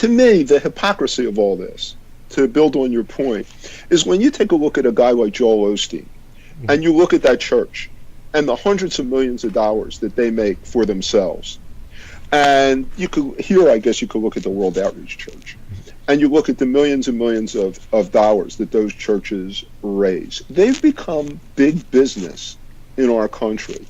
to me, the hypocrisy of all this, to build on your point, is when you take a look at a guy like Joel Osteen, and you look at that church, and the hundreds of millions of dollars that they make for themselves. And you could, here I guess you could look at the World Outreach Church, and you look at the millions and millions of dollars that those churches raise. They've become big business in our country.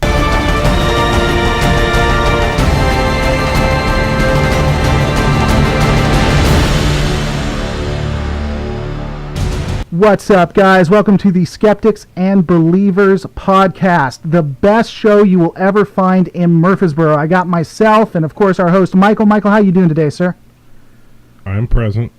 What's up, guys? Welcome to the Skeptics and Believers Podcast, the best show you will ever find in Murfreesboro. I got myself and, of course, our host, Michael. Michael, how you doing today, sir? I'm present.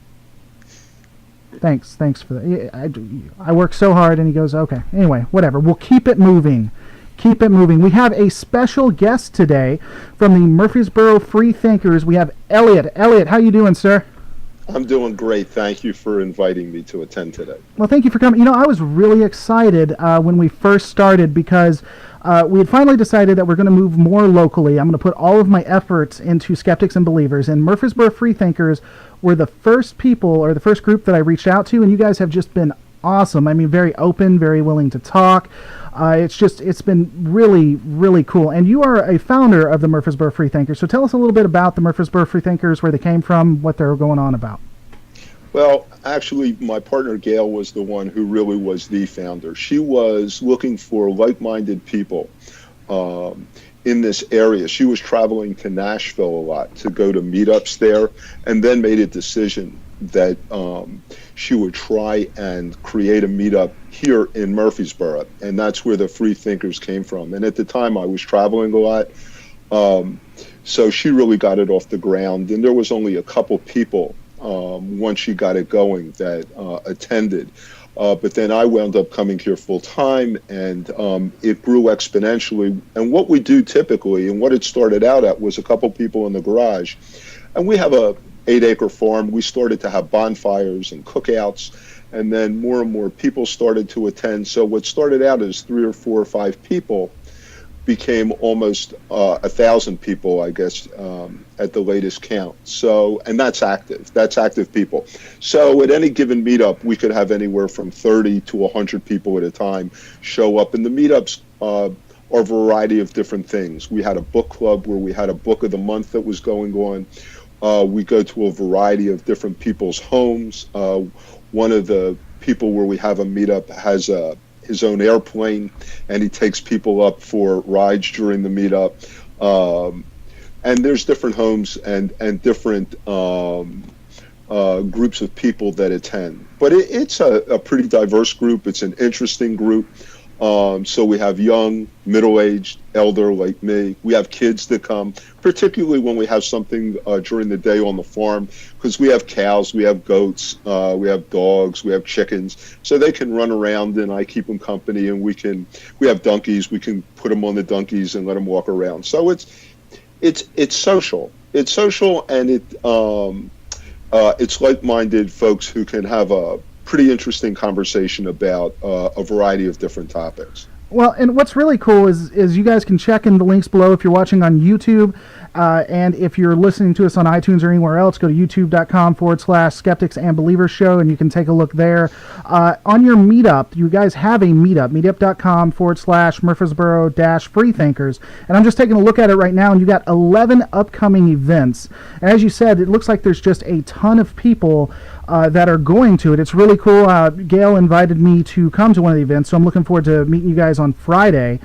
Thanks for that. I work so hard, and he goes, okay. Anyway, whatever. We'll keep it moving. Keep it moving. We have a special guest today from the Murfreesboro Freethinkers. We have Eliot. Eliot, how you doing, sir? I'm doing great. Thank you for inviting me to attend today. Well, thank you for coming. You know, I was really excited when we first started because we had finally decided that we're going to move more locally. I'm going to put all of my efforts into Skeptics and Believers, and Murfreesboro Freethinkers were the first people or the first group that I reached out to, and you guys have just been awesome. I mean, very open, very willing to talk. It's been really, really cool. And you are a founder of the Murfreesboro Freethinkers. So tell us a little bit about the Murfreesboro Freethinkers, where they came from, what they're going on about. Well, actually, my partner Gail was the one who really was the founder. She was looking for like-minded people in this area. She was traveling to Nashville a lot to go to meetups there, and then made a decision that she would try and create a meetup here in Murfreesboro, and that's where the Freethinkers came from. And at the time, I was traveling a lot, so she really got it off the ground, and there was only a couple people once she got it going that attended. But then I wound up coming here full time, and it grew exponentially. And what we do typically, and what it started out at, was a couple people in the garage. And we have a 8-acre farm. We started to have bonfires and cookouts, and then more and more people started to attend. So what started out as 3 or 4 or 5 people became almost 1,000 people, I guess, at the latest count. So, and that's active people. So at any given meetup, we could have anywhere from 30 to 100 people at a time show up. And the meetups are a variety of different things. We had a book club where we had a book of the month that was going on. We go to a variety of different people's homes. One of the people where we have a meetup has his own airplane, and he takes people up for rides during the meetup. And there's different homes and different groups of people that attend. But it's a pretty diverse group. It's an interesting group. So we have young, middle-aged, elder like me. We have kids that come, particularly when we have something during the day on the farm, because we have cows, we have goats, we have dogs, we have chickens. So they can run around, and I keep them company, and we have donkeys. We can put them on the donkeys and let them walk around. So it's social. It's social, and it's like-minded folks who can have a pretty interesting conversation about a variety of different topics. Well, and what's really cool is you guys can check in the links below if you're watching on YouTube, and if you're listening to us on iTunes or anywhere else, go to youtube.com/Skeptics and Believers Show, and you can take a look there. On your meetup, you guys have a meetup, meetup.com/Murfreesboro-Freethinkers, and I'm just taking a look at it right now, and you got 11 upcoming events. And as you said, it looks like there's just a ton of people that are going to it. It's really cool. Gail invited me to come to one of the events, so I'm looking forward to meeting you guys on Friday.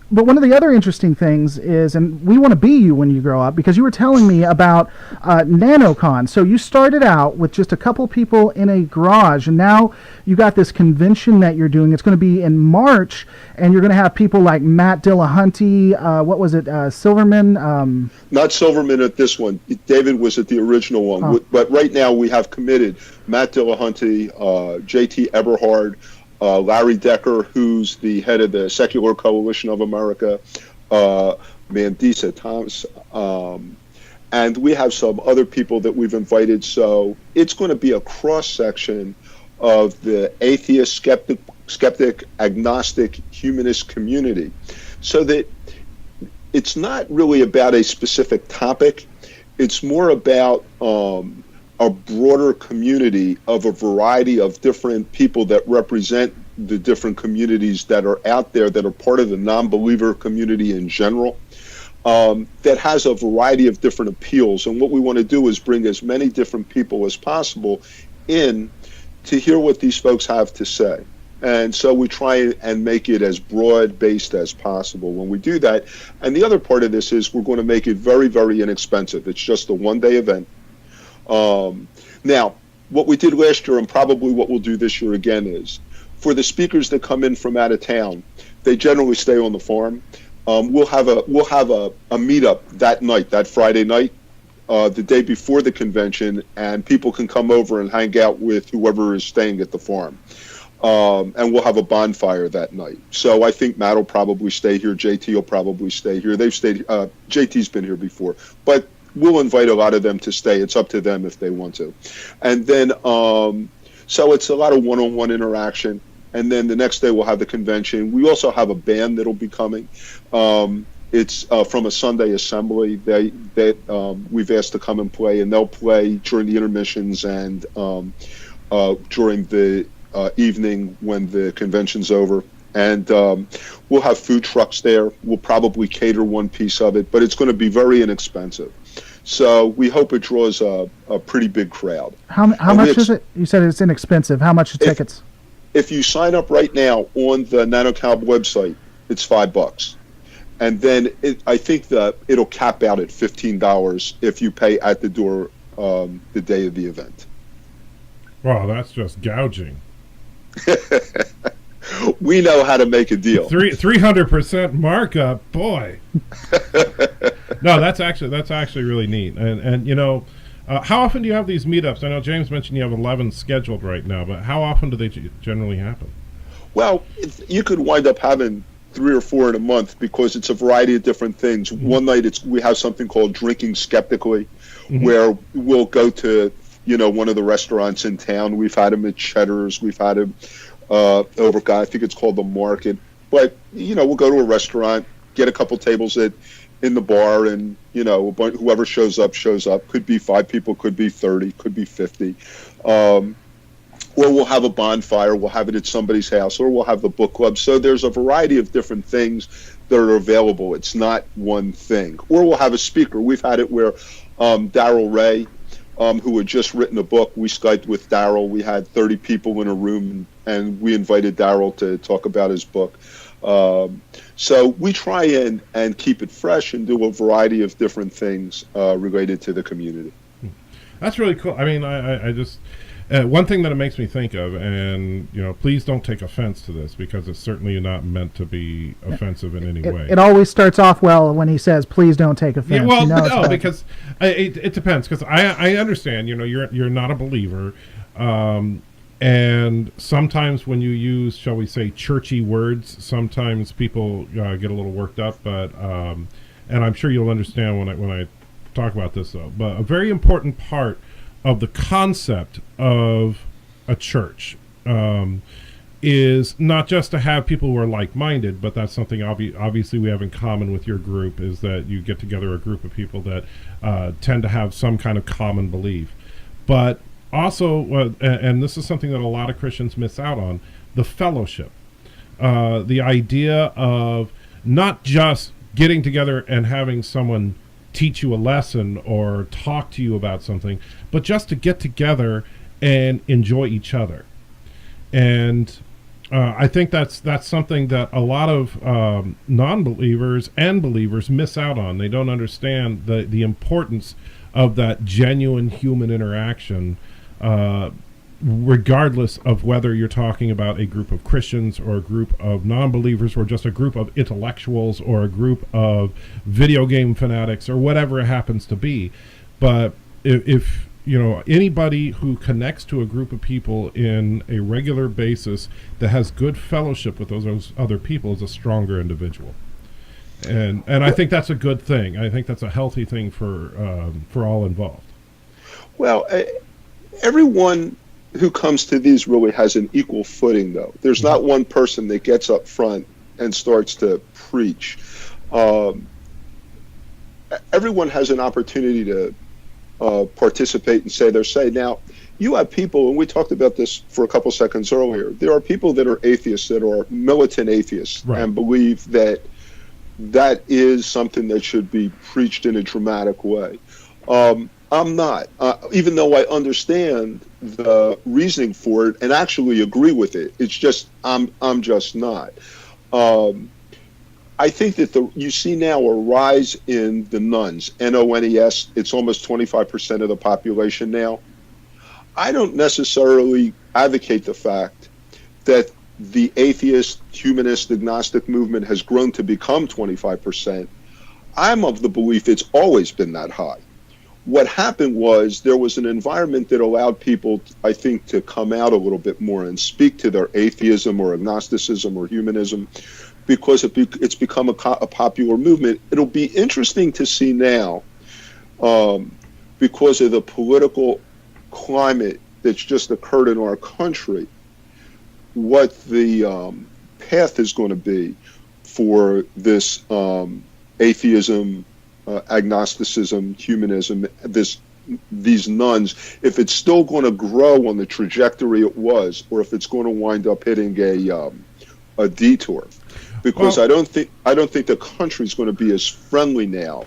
But one of the other interesting things is, and we want to be you when you grow up, because you were telling me about NanoCon. So you started out with just a couple people in a garage, and now you got this convention that you're doing. It's going to be in March, and you're going to have people like Matt Dillahunty, what was it, Silverman? Not Silverman at this one. David was at the original one. Oh. But right now we have committed Matt Dillahunty, J.T. Eberhard, Larry Decker, who's the head of the Secular Coalition of America, Mandisa Thomas, and we have some other people that we've invited. So it's going to be a cross-section of the atheist, skeptic, agnostic, humanist community, so that it's not really about a specific topic. It's more about a broader community of a variety of different people that represent the different communities that are out there that are part of the non-believer community in general, that has a variety of different appeals. And what we want to do is bring as many different people as possible in to hear what these folks have to say. And so we try and make it as broad-based as possible when we do that. And the other part of this is we're going to make it very, very inexpensive. It's just a one-day event. Now, what we did last year and probably what we'll do this year again is, for the speakers that come in from out of town, they generally stay on the farm. We'll have a meetup that night, that Friday night, the day before the convention, and people can come over and hang out with whoever is staying at the farm. And we'll have a bonfire that night. So I think Matt will probably stay here. JT will probably stay here. They've stayed. JT's been here before, but we'll invite a lot of them to stay. It's up to them if they want to. And then, so it's a lot of one-on-one interaction. And then the next day we'll have the convention. We also have a band that'll be coming. It's from a Sunday assembly. We've asked to come and play, and they'll play during the intermissions and during the evening when the convention's over. And we'll have food trucks there. We'll probably cater one piece of it, but it's going to be very inexpensive. So we hope it draws a pretty big crowd. How much is it? You said it's inexpensive. How much are tickets? If you sign up right now on the NanoCalb website, it's $5. And then I think that it'll cap out at $15 if you pay at the door the day of the event. Wow, that's just gouging. We know how to make a deal. 300% markup, boy. No, that's actually really neat. And you know, how often do you have these meetups? I know James mentioned you have 11 scheduled right now, but how often do they generally happen? Well, you could wind up having 3 or 4 in a month because it's a variety of different things. Mm-hmm. One night we have something called Drinking Skeptically, mm-hmm. where we'll go to one of the restaurants in town. We've had them at Cheddar's. We've had them over, I think it's called the Market. But we'll go to a restaurant, get a couple tables in the bar, and whoever shows up. Could be 5 people, could be 30, could be 50. Or we'll have a bonfire. We'll have it at somebody's house, or we'll have the book club. So there's a variety of different things that are available. It's not one thing. Or we'll have a speaker. We've had it where Darrell Ray, who had just written a book, we Skyped with Darrell. We had 30 people in a room, and we invited Darrell to talk about his book. So we try and keep it fresh and do a variety of different things related to the community. That's really cool. I mean, I just... one thing that it makes me think of, and please don't take offense to this because it's certainly not meant to be offensive in any way. It always starts off well when he says, "Please don't take offense." Yeah, well, no, because it depends. Because I understand, you're not a believer, and sometimes when you use, shall we say, churchy words, sometimes people get a little worked up. But and I'm sure you'll understand when I talk about this, though. But a very important part of the concept of a church is not just to have people who are like-minded, but that's something obviously we have in common with your group, is that you get together a group of people that tend to have some kind of common belief. But also, and this is something that a lot of Christians miss out on, the fellowship. The idea of not just getting together and having someone teach you a lesson or talk to you about something, but just to get together and enjoy each other. And I think that's something that a lot of non-believers and believers miss out on. They don't understand the importance of that genuine human interaction, regardless of whether you're talking about a group of Christians or a group of non-believers or just a group of intellectuals or a group of video game fanatics or whatever it happens to be. But if anybody who connects to a group of people in a regular basis that has good fellowship with those other people is a stronger individual. And I think that's a good thing. I think that's a healthy thing for all involved. Well, everyone who comes to these really has an equal footing, though. There's not one person that gets up front and starts to preach. Everyone has an opportunity to participate and say their say. Now, you have people, and we talked about this for a couple seconds earlier. There are people that are atheists, that are militant atheists, Right. and believe that that is something that should be preached in a dramatic way. I'm not, even though I understand the reasoning for it and actually agree with it. It's just I'm just not. I think that you see now a rise in the nuns, NONES. It's almost 25% of the population now. I don't necessarily advocate the fact that the atheist, humanist, agnostic movement has grown to become 25%. I'm of the belief it's always been that high. What happened was there was an environment that allowed people, I think, to come out a little bit more and speak to their atheism or agnosticism or humanism, because it's become a popular movement. It'll be interesting to see now, because of the political climate that's just occurred in our country, what the path is going to be for this atheism, agnosticism, humanism, these nuns, if it's still going to grow on the trajectory it was, or if it's going to wind up hitting a detour. Because I don't think the country's going to be as friendly now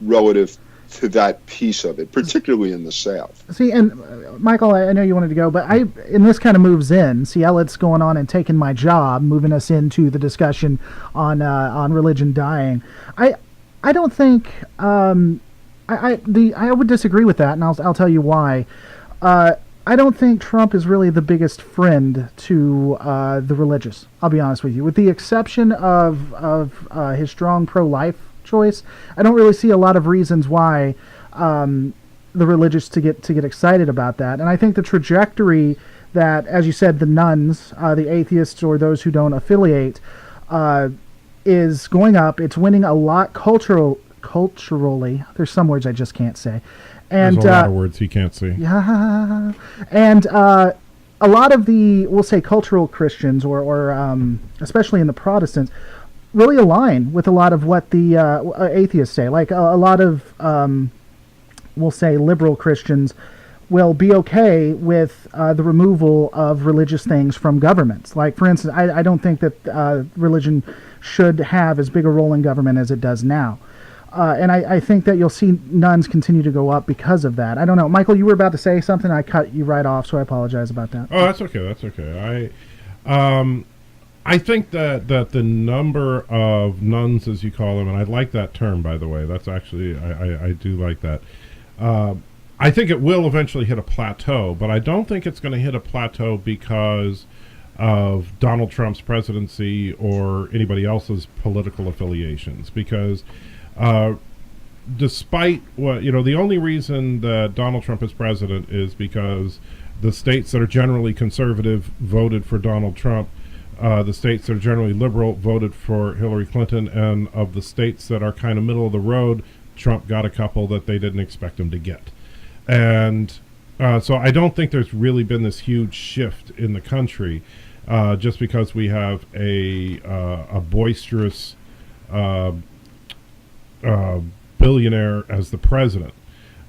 relative to that piece of it, particularly in the South. See, and Michael, I know you wanted to go, but and this kind of moves in. See, Eliot's going on and taking my job, moving us into the discussion on religion dying. I don't think I would disagree with that, and I'll tell you why. I don't think Trump is really the biggest friend to the religious. I'll be honest with you, with the exception of his strong pro-life choice. I don't really see a lot of reasons why the religious to get excited about that. And I think the trajectory that, as you said, the nuns, the atheists, or those who don't affiliate, is going up. It's winning a lot culturally. There's some words I just can't say. And there's a lot of words he can't see. Yeah, and a lot of the, we'll say, cultural Christians, or especially in the Protestants, really align with a lot of what the atheists say. Like a lot of, we'll say, liberal Christians will be okay with the removal of religious things from governments. Like, for instance, I don't think that religion should have as big a role in government as it does now. And I think that you'll see nuns continue to go up because of that. I don't know. Michael, you were about to say something. I cut you right off, so I apologize about that. Oh, that's okay. That's okay. I think that the number of nuns, as you call them, and I like that term, by the way. That's actually, I do like that. I think it will eventually hit a plateau, but I don't think it's going to hit a plateau because of Donald Trump's presidency or anybody else's political affiliations, because despite what, the only reason that Donald Trump is president is because the states that are generally conservative voted for Donald Trump. The states that are generally liberal voted for Hillary Clinton, and of the states that are kind of middle of the road, Trump got a couple that they didn't expect him to get. And so I don't think there's really been this huge shift in the country just because we have a boisterous billionaire as the president.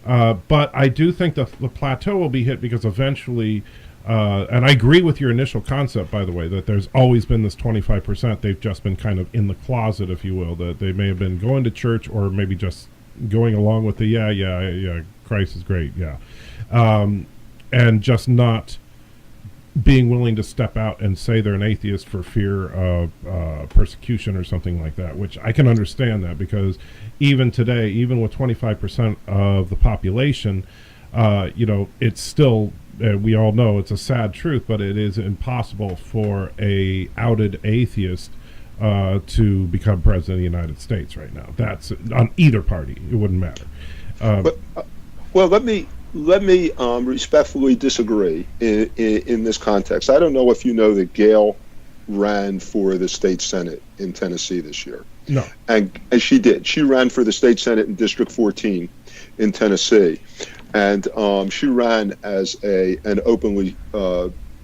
But I do think the plateau will be hit because eventually, and I agree with your initial concept, by the way, that there's always been this 25%. They've just been kind of in the closet, if you will, that they may have been going to church or maybe just going along with the, yeah, Christ is great, yeah. And just not being willing to step out and say they're an atheist for fear of persecution or something like that, which I can understand that, because even today, even with 25% of the population, it's still, we all know it's a sad truth, but it is impossible for a outed atheist to become president of the United States right now. That's on either party. It wouldn't matter. Well, let me respectfully disagree in this context. I don't know if you know that Gail ran for the state senate in Tennessee this year. No. And she did. She ran for the state senate in District 14 in Tennessee. And she ran as an openly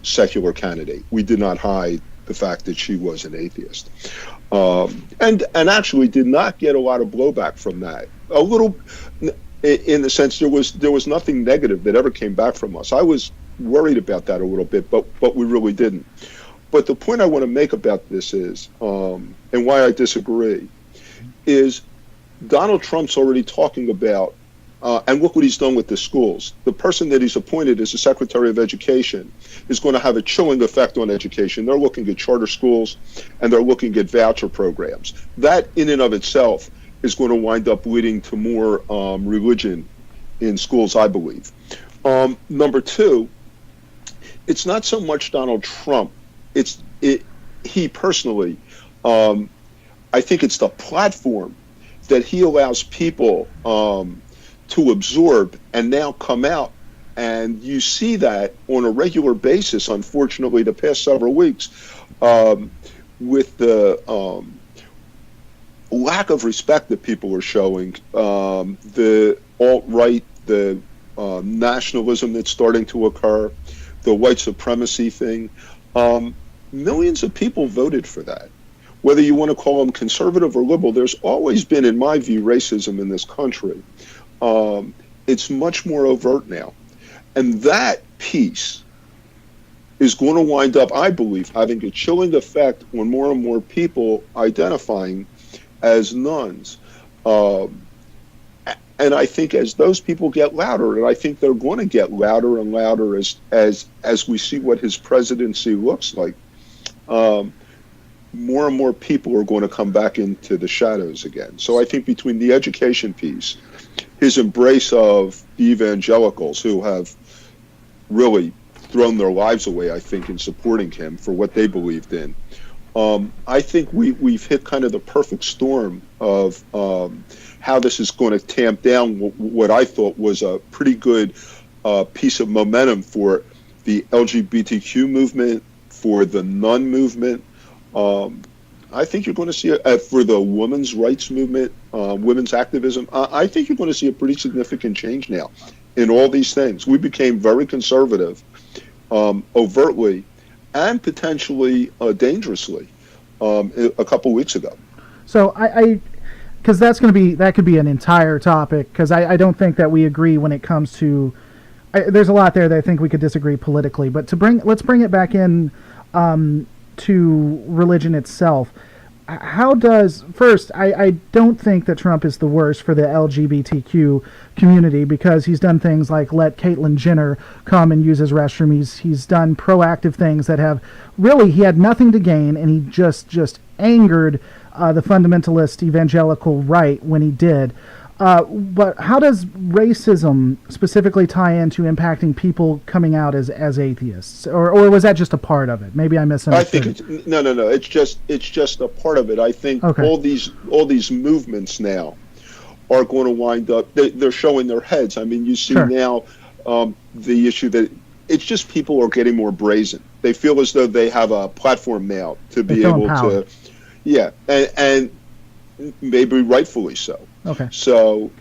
secular candidate. We did not hide the fact that she was an atheist. And actually did not get a lot of blowback from that. in the sense there was nothing negative that ever came back from us. I was worried about that a little bit, but we really didn't. But the point I want to make about this is, and why I disagree, is Donald Trump's already talking about, and look what he's done with the schools. The person that he's appointed as the Secretary of Education is going to have a chilling effect on education. They're looking at charter schools, and they're looking at voucher programs. That in and of itself is going to wind up leading to more religion in schools, I believe. Number two, it's not so much Donald Trump. He personally. I think it's the platform that he allows people to absorb and now come out. And you see that on a regular basis, unfortunately, the past several weeks, with the lack of respect that people are showing, the alt-right, the nationalism that's starting to occur, the white supremacy thing. Millions of people voted for that. Whether you want to call them conservative or liberal, there's always been, in my view, racism in this country. It's much more overt now. And that piece is going to wind up, I believe, having a chilling effect on more and more people identifying as nuns. And I think as those people get louder, and I think they're going to get louder and louder as we see what his presidency looks like, more and more people are going to come back into the shadows again. So I think between the education piece, his embrace of the evangelicals who have really thrown their lives away, I think, in supporting him for what they believed in, I think we've hit kind of the perfect storm of how this is going to tamp down what I thought was a pretty good piece of momentum for the LGBTQ movement, for the nun movement. I think you're going to see, for the women's rights movement, women's activism, I think you're going to see a pretty significant change now in all these things. We became very conservative, overtly, and potentially dangerously a couple weeks ago. So because that could be an entire topic, because I don't think that we agree when it comes to, there's a lot there that I think we could disagree politically, but let's bring it back in to religion itself. First, I don't think that Trump is the worst for the LGBTQ community, because he's done things like let Caitlyn Jenner come and use his restroom. He's done proactive things that have really, he had nothing to gain, and he just angered the fundamentalist evangelical right when he did. But how does racism specifically tie into impacting people coming out as atheists, or was that just a part of it? Maybe I misunderstood. I think no. It's just a part of it. I think all these movements now are going to wind up. They're showing their heads. I mean, you see now the issue that it's just people are getting more brazen. They feel as though they have a platform now to be able to, and maybe rightfully so. Okay. So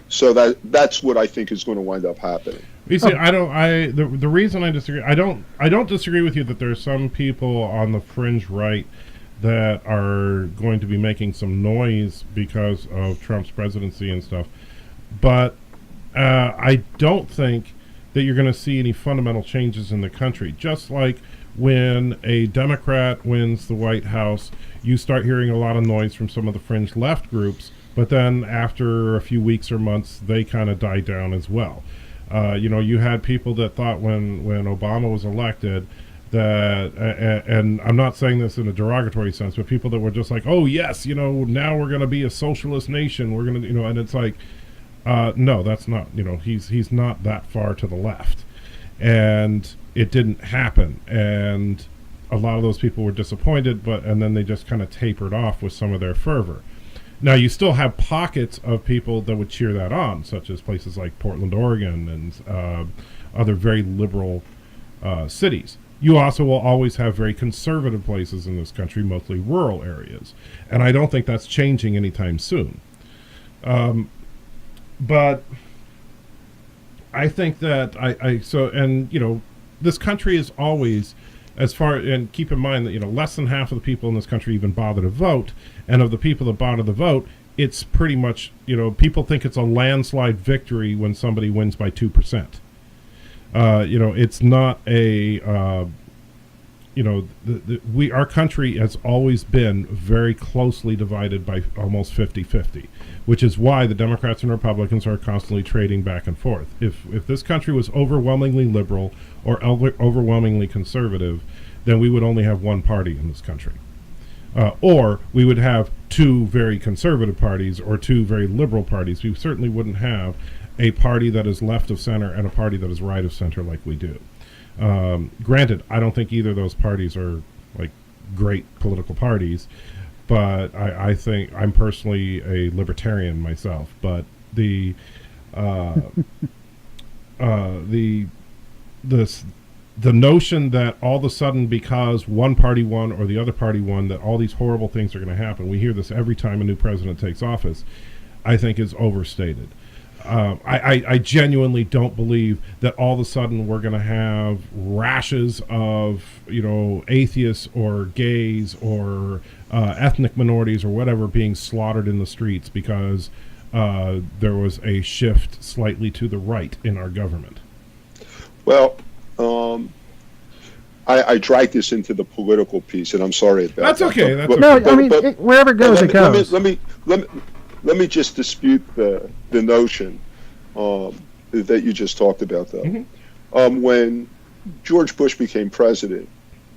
that's what I think is going to wind up happening. You see, the reason I disagree, I don't disagree with you that there are some people on the fringe right that are going to be making some noise because of Trump's presidency and stuff, but I don't think that you're going to see any fundamental changes in the country. Just like when a Democrat wins the White House, you start hearing a lot of noise from some of the fringe left groups. But then after a few weeks or months, they kind of die down as well. You had people that thought when Obama was elected that, and I'm not saying this in a derogatory sense, but people that were just like, oh, yes, now we're going to be a socialist nation. We're going to, and it's like, no, that's not, he's not that far to the left. And it didn't happen. And a lot of those people were disappointed, and then they just kind of tapered off with some of their fervor. Now, you still have pockets of people that would cheer that on, such as places like Portland, Oregon, and other very liberal cities. You also will always have very conservative places in this country, mostly rural areas. And I don't think that's changing anytime soon. But I think that this country is always, and keep in mind that, less than half of the people in this country even bother to vote. And of the people that bother to vote, it's pretty much, people think it's a landslide victory when somebody wins by 2%. It's not a, our country has always been very closely divided by almost 50-50, which is why the Democrats and Republicans are constantly trading back and forth. If this country was overwhelmingly liberal or overwhelmingly conservative, then we would only have one party in this country. Or we would have two very conservative parties or two very liberal parties. We certainly wouldn't have a party that is left of center and a party that is right of center like we do. Granted, I don't think either of those parties are like great political parties, but I think I'm personally a libertarian myself. But the notion that all of a sudden because one party won or the other party won that all these horrible things are going to happen, we hear this every time a new president takes office, I think is overstated. I genuinely don't believe that all of a sudden we're going to have rashes of, atheists or gays or ethnic minorities or whatever being slaughtered in the streets because there was a shift slightly to the right in our government. Well, I dragged this into the political piece, and I'm sorry about That's that. Okay. That's no, okay. I mean, wherever it goes, it goes. Let me just dispute the notion that you just talked about, though. Mm-hmm. When George Bush became president,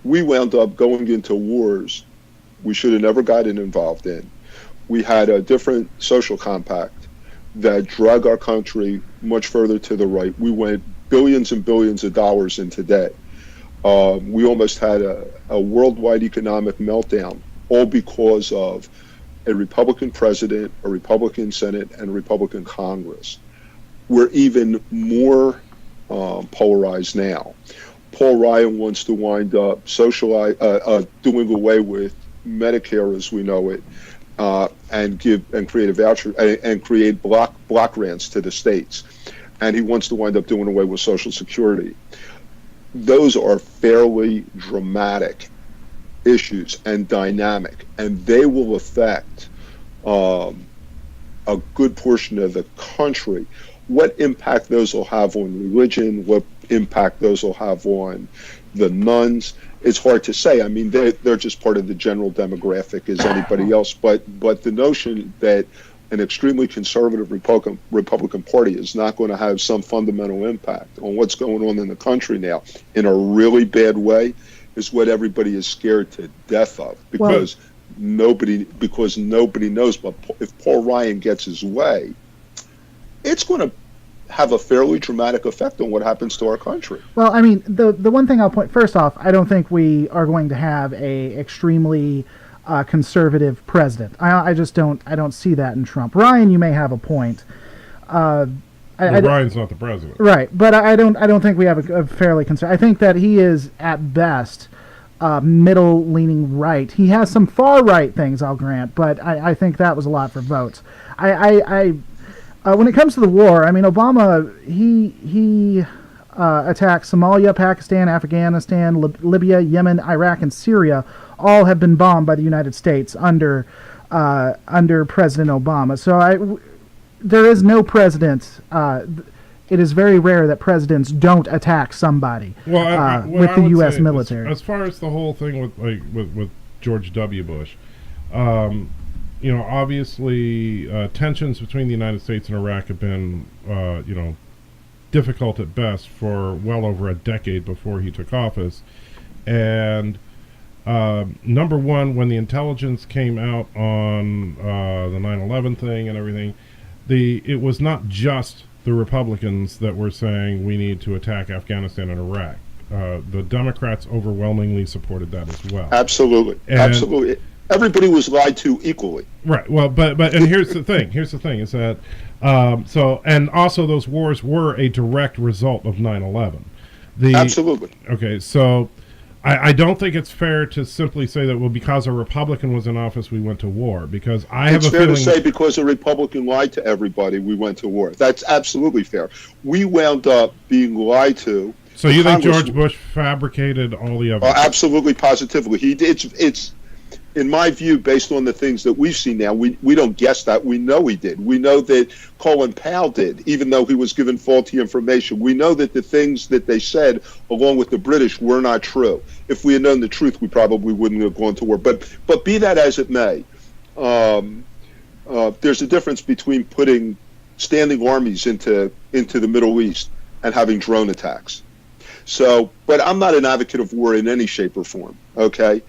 we wound up going into wars we should have never gotten involved in. We had a different social compact that drug our country much further to the right. We went billions and billions of dollars into debt. We almost had a worldwide economic meltdown, all because of a Republican president, a Republican Senate, and a Republican Congress. We're even more polarized now. Paul Ryan wants to wind up doing away with Medicare as we know it, and create a voucher and create block grants to the states. And he wants to wind up doing away with Social Security. Those are fairly dramatic issues and dynamic, and they will affect a good portion of the country. What impact those will have on religion, what impact those will have on the nuns, it's hard to say. I mean, they're just part of the general demographic as anybody else, but the notion that an extremely conservative Republican Party is not going to have some fundamental impact on what's going on in the country now in a really bad way is what everybody is scared to death of, because nobody knows. But if Paul Ryan gets his way, it's going to have a fairly dramatic effect on what happens to our country. Well, I mean, the one thing I'll point first off, I don't think we are going to have a extremely conservative president. I just don't see that in Trump. Ryan, you may have a point. Ryan's not the president, right? But I don't think we have a fairly conservative. I think that he is at best middle-leaning right. He has some far-right things, I'll grant, but I think that was a lot for votes. When it comes to the war, I mean, Obama he attacked Somalia, Pakistan, Afghanistan, Libya, Yemen, Iraq, and Syria. All have been bombed by the United States under President Obama. So there is no president. It is very rare that presidents don't attack somebody with the U.S. military. As far as the whole thing with George W. Bush, obviously tensions between the United States and Iraq have been, difficult at best for well over a decade before he took office. And number one, when the intelligence came out on the 9/11 thing and everything, it was not just the Republicans that were saying we need to attack Afghanistan and Iraq. The Democrats overwhelmingly supported that as well. Absolutely. Everybody was lied to equally. Right. Well, but and here's the thing. Here's the thing is that and also those wars were a direct result of 9/11. Absolutely. Okay. So I don't think it's fair to simply say that because a Republican was in office we went to war, because it's fair to say because a Republican lied to everybody we went to war. That's absolutely fair. We wound up being lied to. So you think George Bush fabricated all the evidence? Absolutely, positively. He did. in my view, based on the things that we've seen now, we don't guess that. We know he did. We know that Colin Powell did, even though he was given faulty information. We know that the things that they said, along with the British, were not true. If we had known the truth, we probably wouldn't have gone to war. But be that as it may, there's a difference between putting standing armies into the Middle East and having drone attacks. So, but I'm not an advocate of war in any shape or form, okay?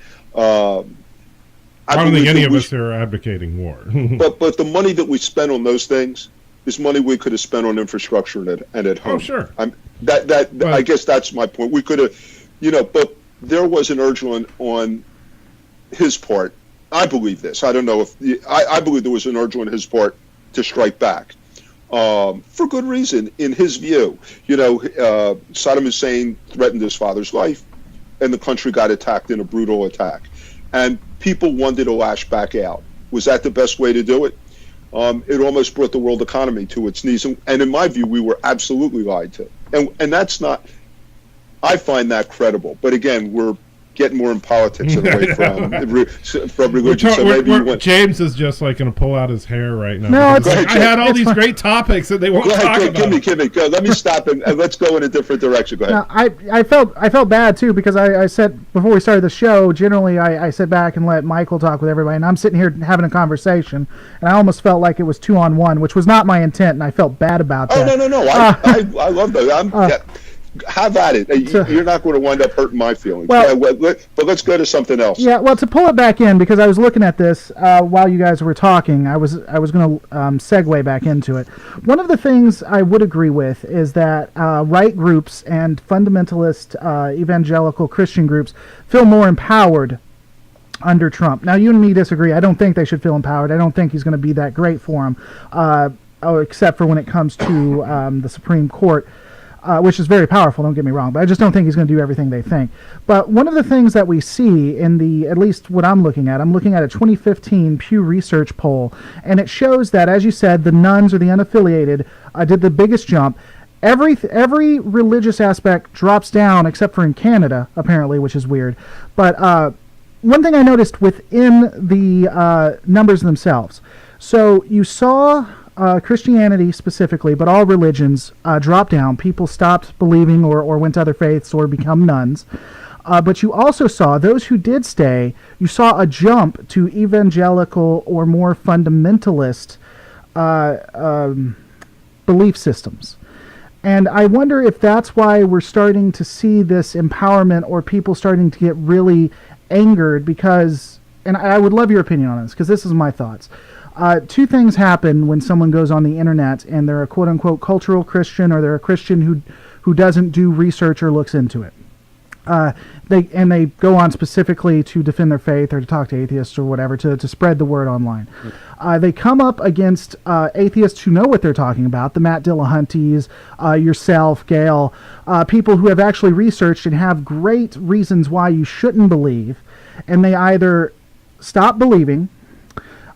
I don't think any of us are advocating war. but the money that we spend on those things is money we could have spent on infrastructure and at home. Oh, sure. I guess that's my point. We could have, but there was an urge on his part. I believe this. I don't know if I believe there was an urge on his part to strike back. For good reason, in his view. Saddam Hussein threatened his father's life, and the country got attacked in a brutal attack. And people wanted to lash back out. Was that the best way to do it? It almost brought the world economy to its knees. And in my view, we were absolutely lied to. And that's not, I find that credible. But again, we're getting more in politics and away from religion. So maybe James is just like going to pull out his hair right now. No, I had all these great topics that they won't talk about. Give me. Go. Let me stop and let's go in a different direction. Go ahead. No, I felt bad too, because I said before we started the show, generally I sit back and let Michael talk with everybody, and I'm sitting here having a conversation, and I almost felt like it was 2-on-1, which was not my intent, and I felt bad about that. Oh, no. I love that. Have at it. You're not going to wind up hurting my feelings. Well, but let's go to something else. Yeah, well, to pull it back in, because I was looking at this while you guys were talking, I was going to segue back into it. One of the things I would agree with is that right groups and fundamentalist evangelical Christian groups feel more empowered under Trump. Now, you and me disagree. I don't think they should feel empowered. I don't think he's going to be that great for them, except for when it comes to the Supreme Court. Which is very powerful, don't get me wrong, but I just don't think he's going to do everything they think. But one of the things that we see in at least what I'm looking at a 2015 Pew Research poll, and it shows that, as you said, the nones or the unaffiliated did the biggest jump. Every religious aspect drops down, except for in Canada, apparently, which is weird. But one thing I noticed within the numbers themselves, so you saw Christianity specifically, but all religions dropped down. People stopped believing or went to other faiths or become nuns. But you also saw those who did stay, you saw a jump to evangelical or more fundamentalist belief systems. And I wonder if that's why we're starting to see this empowerment or people starting to get really angered because, and I would love your opinion on this because this is my thoughts. Two things happen when someone goes on the internet and they're a quote-unquote cultural Christian or they're a Christian who doesn't do research or looks into it. They go on specifically to defend their faith or to talk to atheists or whatever to spread the word online. They come up against atheists who know what they're talking about, the Matt Dillahunties, yourself, Gail, people who have actually researched and have great reasons why you shouldn't believe, and they either stop believing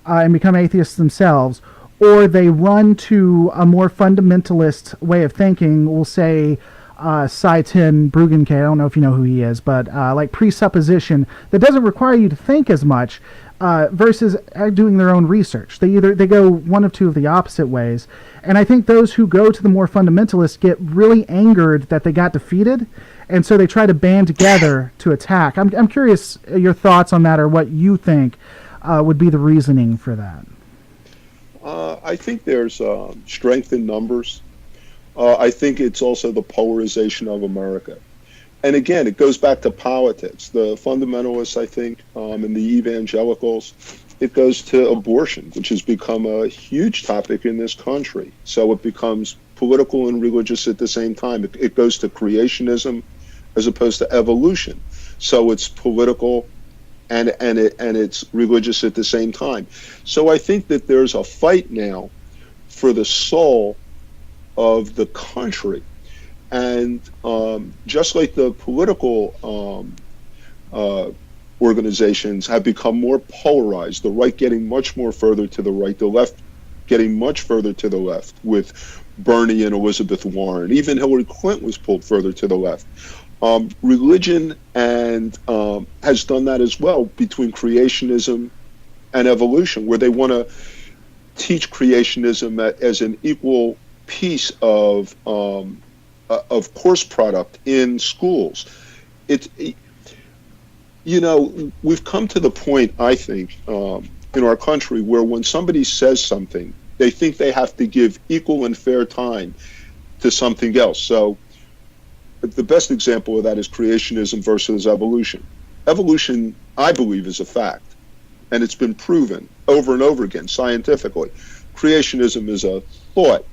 and become atheists themselves, or they run to a more fundamentalist way of thinking. We'll say Cited, Bruggencay, I don't know if you know who he is, but like presupposition that doesn't require you to think as much versus doing their own research. They go one of two of the opposite ways. And I think those who go to the more fundamentalist get really angered that they got defeated, and so they try to band together to attack. I'm curious your thoughts on that, or what you think would be the reasoning for that. I think there's strength in numbers. I think it's also the polarization of America. And again, it goes back to politics. The fundamentalists, I think, and the evangelicals, it goes to abortion, which has become a huge topic in this country. So it becomes political and religious at the same time. It goes to creationism as opposed to evolution. So it's political and it's religious at the same time. So I think that there's a fight now for the soul of the country. And just like the political organizations have become more polarized, the right getting much more further to the right, the left getting much further to the left with Bernie and Elizabeth Warren. Even Hillary Clinton was pulled further to the left. Religion and has done that as well between creationism and evolution, where they want to teach creationism as an equal piece of course product in schools. We've come to the point, I think, in our country where when somebody says something, they think they have to give equal and fair time to something else. So the best example of that is creationism versus evolution. Evolution, I believe, is a fact, and it's been proven over and over again scientifically. Creationism is a thought.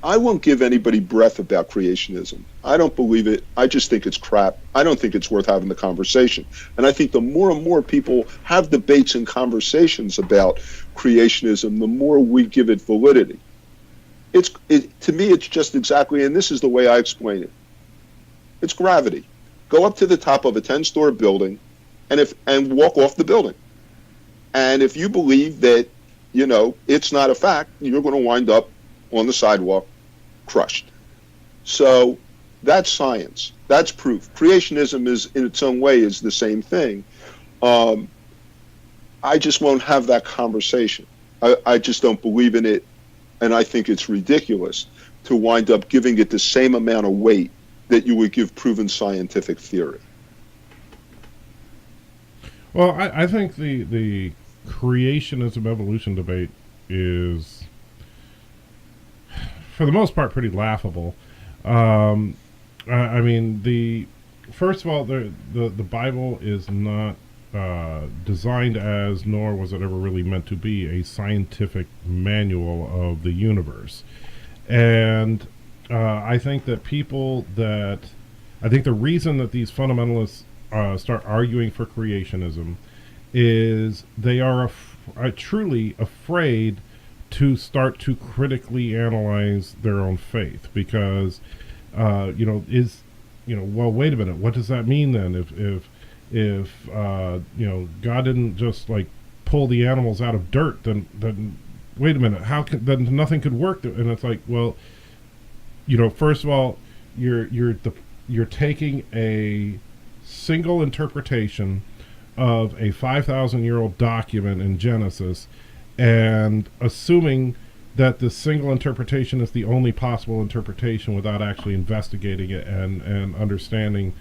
I won't give anybody breath about creationism. I don't believe it. I just think it's crap. I don't think it's worth having the conversation. And I think the more and more people have debates and conversations about creationism, the more we give it validity. To me, it's just exactly, and this is the way I explain it. It's gravity. Go up to the top of a 10-story building and walk off the building. And if you believe that, it's not a fact, you're going to wind up on the sidewalk, crushed. So that's science. That's proof. Creationism is, in its own way, is the same thing. I just won't have that conversation. I just don't believe in it, and I think it's ridiculous to wind up giving it the same amount of weight that you would give proven scientific theory. Well, I think the creationism evolution debate is, for the most part, pretty laughable. I mean, first of all, the Bible is not designed as, nor was it ever really meant to be, a scientific manual of the universe. And I think that I think the reason that these fundamentalists start arguing for creationism is they are truly afraid to start to critically analyze their own faith, because well, wait a minute, what does that mean then? If God didn't just like pull the animals out of dirt, then wait a minute, then nothing could work? And it's like, well, first of all, you're taking a single interpretation of a 5,000-year-old document in Genesis and assuming that the single interpretation is the only possible interpretation without actually investigating it and understanding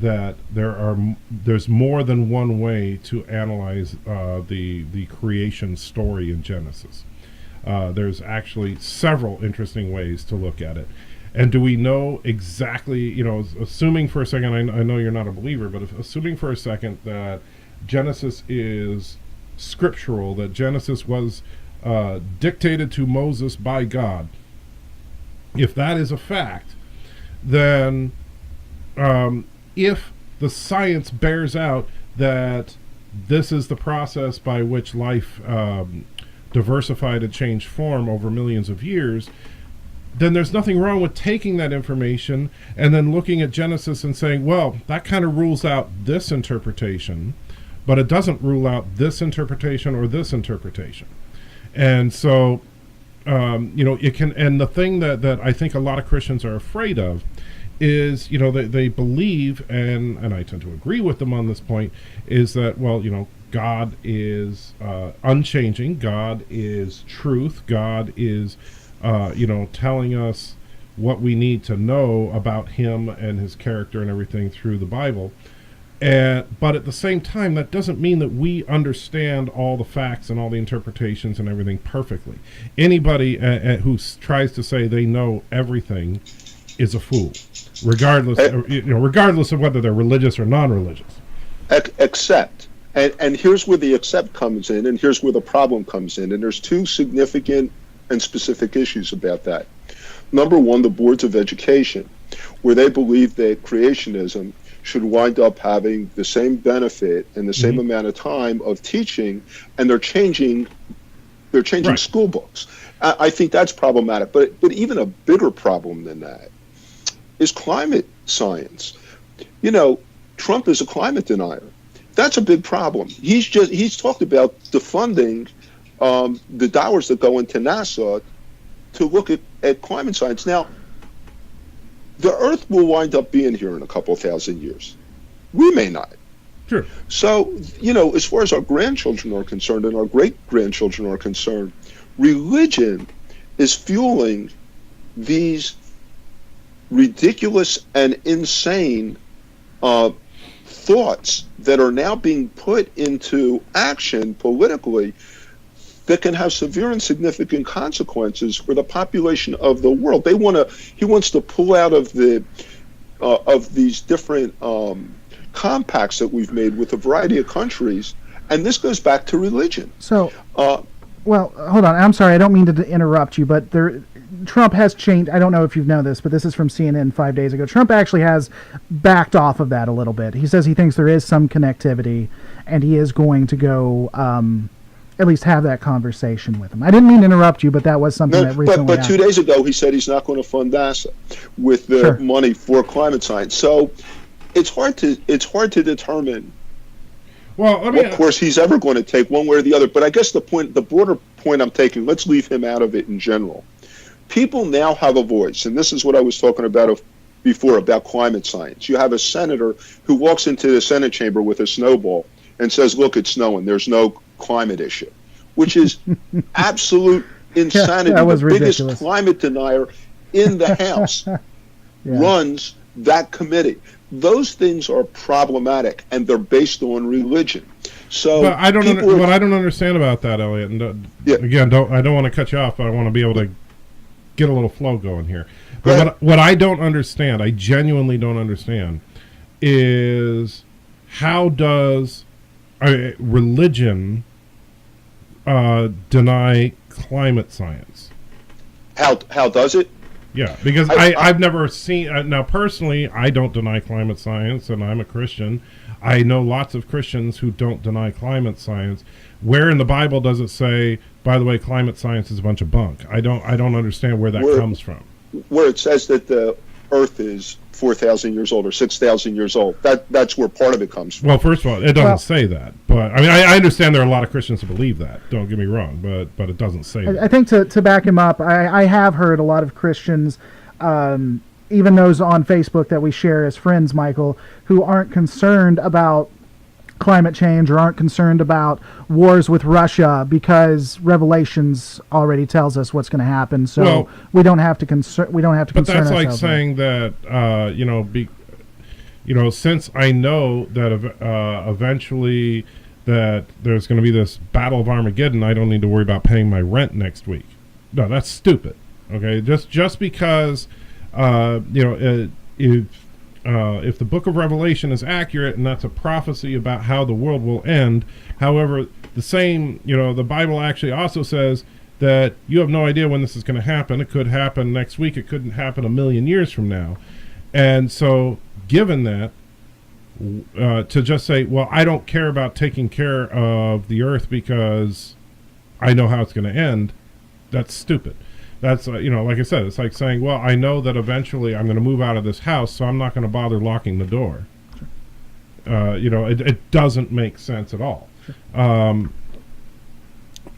that there's more than one way to analyze the creation story in Genesis. There's actually several interesting ways to look at it. And do we know exactly, assuming for a second, I know you're not a believer, but assuming for a second that Genesis is scriptural, that Genesis was dictated to Moses by God, if that is a fact, then if the science bears out that this is the process by which life diversified and changed form over millions of years, then there's nothing wrong with taking that information and then looking at Genesis and saying, well, that kind of rules out this interpretation, but it doesn't rule out this interpretation or this interpretation. And so, it can, and the thing that I think a lot of Christians are afraid of is, they believe, and I tend to agree with them on this point, is that, well, God is unchanging, God is truth, God is, telling us what we need to know about him and his character and everything through the Bible. But at the same time, that doesn't mean that we understand all the facts and all the interpretations and everything perfectly. Anybody who tries to say they know everything is a fool, regardless of whether they're religious or non-religious. Except, and here's where the except comes in, and here's where the problem comes in, and there's two significant and specific issues about that. Number one, the boards of education, where they believe that creationism should wind up having the same benefit and the same amount of time of teaching, and they're changing right. School books. I think that's problematic. But even a bigger problem than that is climate science. Trump is a climate denier. That's a big problem. He's talked about defunding the dollars that go into NASA to look at climate science. Now, The Earth will wind up being here in a couple thousand years. We may not. Sure. So, as far as our grandchildren are concerned and our great-grandchildren are concerned, religion is fueling these ridiculous and insane thoughts that are now being put into action politically that can have severe and significant consequences for the population of the world. He wants to pull out of these different compacts that we've made with a variety of countries, and this goes back to religion. So, well, hold on. I'm sorry. I don't mean to interrupt you, but Trump has changed. I don't know if you've known this, but this is from CNN 5 days ago. Trump actually has backed off of that a little bit. He says he thinks there is some connectivity, and he is going to go at least have that conversation with him. I didn't mean to interrupt you, but that was something that recently But 2 days ago, he said he's not going to fund NASA with the money for climate science. So it's hard to determine what course he's ever going to take, one way or the other. But I guess the broader point I'm taking, let's leave him out of it in general. People now have a voice, and this is what I was talking about before about climate science. You have a senator who walks into the Senate chamber with a snowball and says, look, it's snowing. There's no climate issue, which is absolute insanity. That was the ridiculous. Biggest climate denier in the House runs that committee. Those things are problematic, and they're based on religion. So, but I don't. What I don't understand about that, Eliot, and again, I don't want to cut you off, but I want to be able to get a little flow going here. But what I don't understand, I genuinely don't understand, is how does religion deny climate science? How does it? Yeah, because I've never seen... now, personally, I don't deny climate science, and I'm a Christian. I know lots of Christians who don't deny climate science. Where in the Bible does it say, by the way, climate science is a bunch of bunk? I don't understand where that comes from. Where it says that the Earth is 4,000 years old or 6,000 years old. That's where part of it comes from. Well, first of all, it doesn't say that. But I mean, I understand there are a lot of Christians who believe that. Don't get me wrong, but it doesn't say that. I think to back him up, I have heard a lot of Christians, even those on Facebook that we share as friends, Michael, who aren't concerned about climate change or aren't concerned about wars with Russia because Revelations already tells us what's going to happen. So we don't have to concern. We don't have to concern ourselves. But that's like saying that since I know that eventually that there's going to be this battle of Armageddon, I don't need to worry about paying my rent next week. No, that's stupid. Okay, just because if the book of Revelation is accurate and that's a prophecy about how the world will end, however, the Bible actually also says that you have no idea when this is going to happen. It could happen next week. It couldn't happen a million years from now. And so, given that, to just say, well, I don't care about taking care of the earth because I know how it's going to end, that's stupid. That's, like I said, it's like saying, well, I know that eventually I'm going to move out of this house, so I'm not going to bother locking the door. It doesn't make sense at all.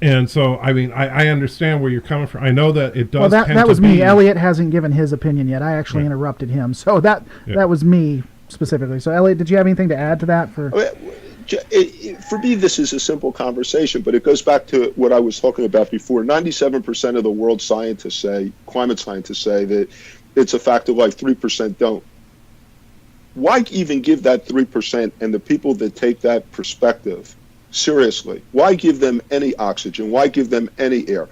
And so, I mean, I understand where you're coming from. I know that it does. Well, that was me. Eliot hasn't given his opinion yet. I actually interrupted him. So that was me specifically. So, Eliot, did you have anything to add to that? For me, this is a simple conversation, but it goes back to what I was talking about before. 97% of the world climate scientists say that it's a fact of life. 3% don't. Why even give that 3% and the people that take that perspective seriously? Why give them any oxygen? Why give them any air?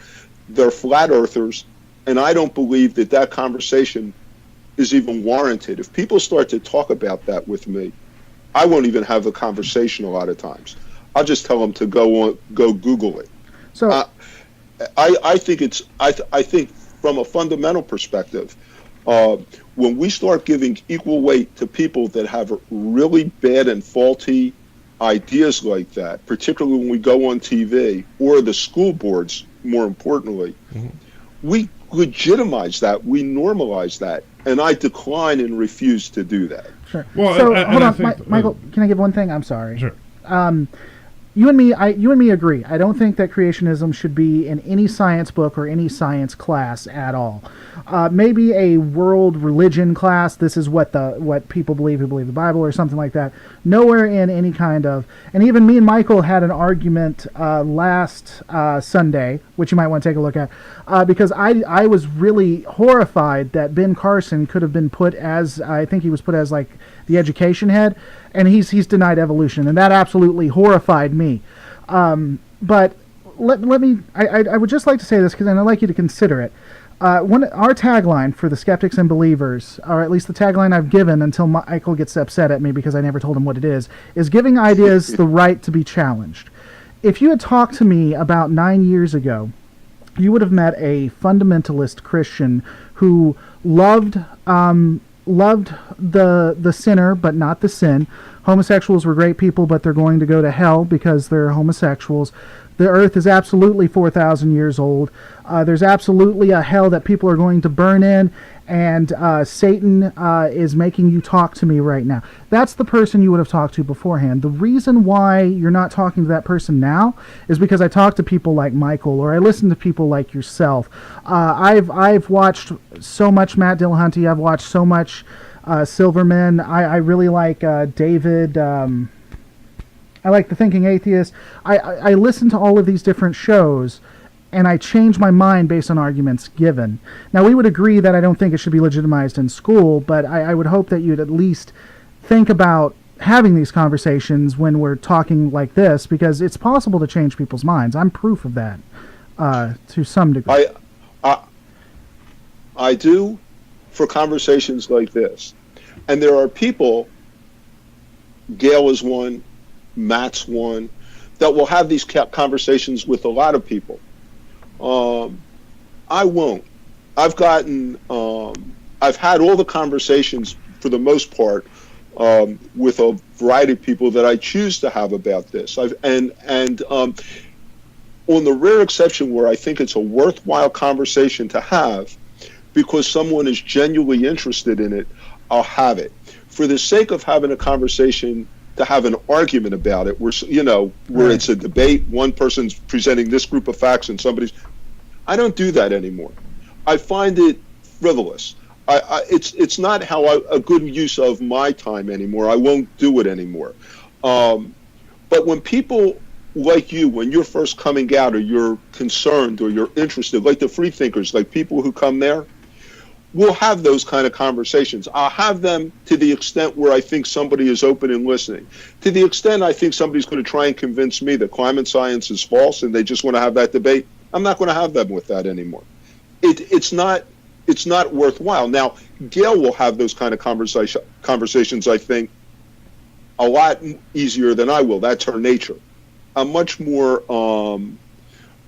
They're flat earthers, and I don't believe that conversation is even warranted. If people start to talk about that with me, I won't even have a conversation a lot of times. I'll just tell them to go Google it. So I think from a fundamental perspective, when we start giving equal weight to people that have really bad and faulty ideas like that, particularly when we go on TV or the school boards, more importantly, we legitimize that, we normalize that, and I decline and refuse to do that. Sure. Well, so hold on, Michael. Can I give one thing? I'm sorry. Sure. you and me agree. I don't think that creationism should be in any science book or any science class at all. Maybe a world religion class. This is what people believe who believe the Bible or something like that. Nowhere in any kind of. And even me and Michael had an argument last Sunday, which you might want to take a look at, because I was really horrified that Ben Carson could have been put as, I think he was put as like the education head, and he's denied evolution, and that absolutely horrified me. But let me. I would just like to say this because I'd like you to consider it. Our tagline for the Skeptics and Believers, or at least the tagline I've given until Michael gets upset at me because I never told him what it is giving ideas the right to be challenged. If you had talked to me about 9 years ago, you would have met a fundamentalist Christian who loved the sinner but not the sin. Homosexuals were great people, but they're going to go to hell because they're homosexuals. The earth is absolutely 4,000 years old. There's absolutely a hell that people are going to burn in, and Satan is making you talk to me right now. That's the person you would have talked to beforehand. The reason why you're not talking to that person now is because I talk to people like Michael, or I listen to people like yourself. I've watched so much Matt Dillahunty. I've watched so much Silverman. I really like David. I like The Thinking Atheist. I listen to all of these different shows, and I change my mind based on arguments given. Now, we would agree that I don't think it should be legitimized in school, but I would hope that you'd at least think about having these conversations when we're talking like this, because it's possible to change people's minds. I'm proof of that to some degree. I do for conversations like this. And there are people, Gail is one, Matt's one, that will have these conversations with a lot of people. I won't. I've had all the conversations for the most part with a variety of people that I choose to have about this. On the rare exception where I think it's a worthwhile conversation to have because someone is genuinely interested in it, I'll have it. For the sake of having a conversation, to have an argument about it, where Right. It's a debate, one person's presenting this group of facts and I don't do that anymore. I find it frivolous. It's not a good use of my time anymore. I won't do it anymore. But when people like you, when you're first coming out, or you're concerned, or you're interested, like the Freethinkers, like people who come there, we'll have those kind of conversations. I'll have them to the extent where I think somebody is open and listening. To the extent I think somebody's going to try and convince me that climate science is false and they just want to have that debate, I'm not going to have them with that anymore. It's not worthwhile. Now, Gail will have those kind of conversations, I think, a lot easier than I will. That's her nature. I'm much more, I'm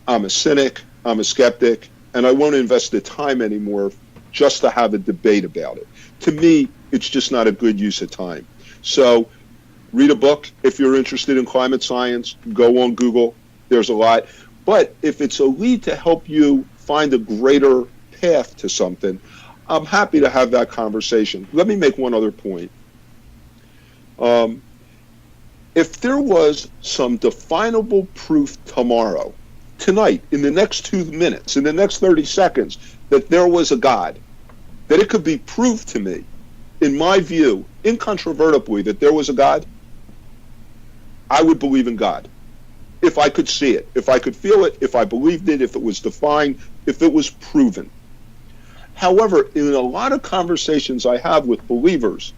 a cynic, I'm a skeptic, and I won't invest the time anymore just to have a debate about it. To me, it's just not a good use of time. So read a book if you're interested in climate science. Go on Google. There's a lot. But if it's a lead to help you find a greater path to something, I'm happy to have that conversation. Let me make one other point. If there was some definable proof tomorrow, tonight, in the next 2 minutes, in the next 30 seconds, that there was a God, that it could be proved to me, in my view, incontrovertibly, that there was a God, I would believe in God. If I could see it, if I could feel it, if I believed it, if it was defined, if it was proven. However, in a lot of conversations I have with believers,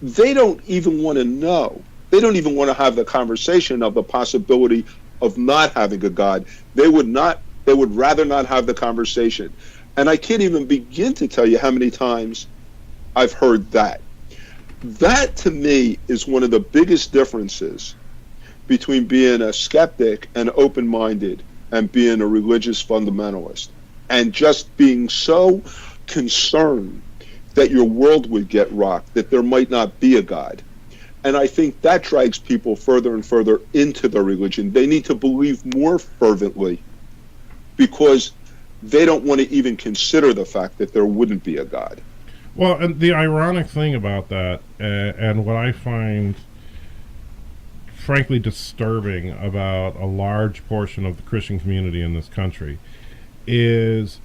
they don't even want to know. They don't even want to have the conversation of the possibility of not having a God. They would rather not have the conversation. And I can't even begin to tell you how many times I've heard that. That, to me, is one of the biggest differences between being a skeptic and open-minded and being a religious fundamentalist, and just being so concerned that your world would get rocked, that there might not be a God. And I think that drags people further and further into their religion. They need to believe more fervently because they don't want to even consider the fact that there wouldn't be a God. Well, and the ironic thing about that, and what I find frankly disturbing about a large portion of the Christian community in this country is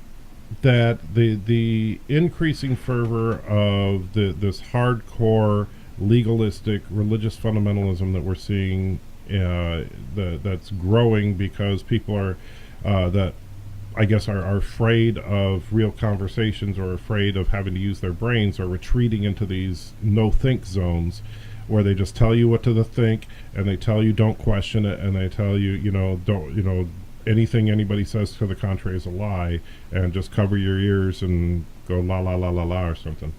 that the increasing fervor of this hardcore legalistic religious fundamentalism that we're seeing that's growing because people are that I guess are afraid of real conversations or afraid of having to use their brains, or retreating into these no-think zones where they just tell you what to think, and they tell you don't question it, and they tell you, don't, anything anybody says to the contrary is a lie, and just cover your ears and go la la la la la or something.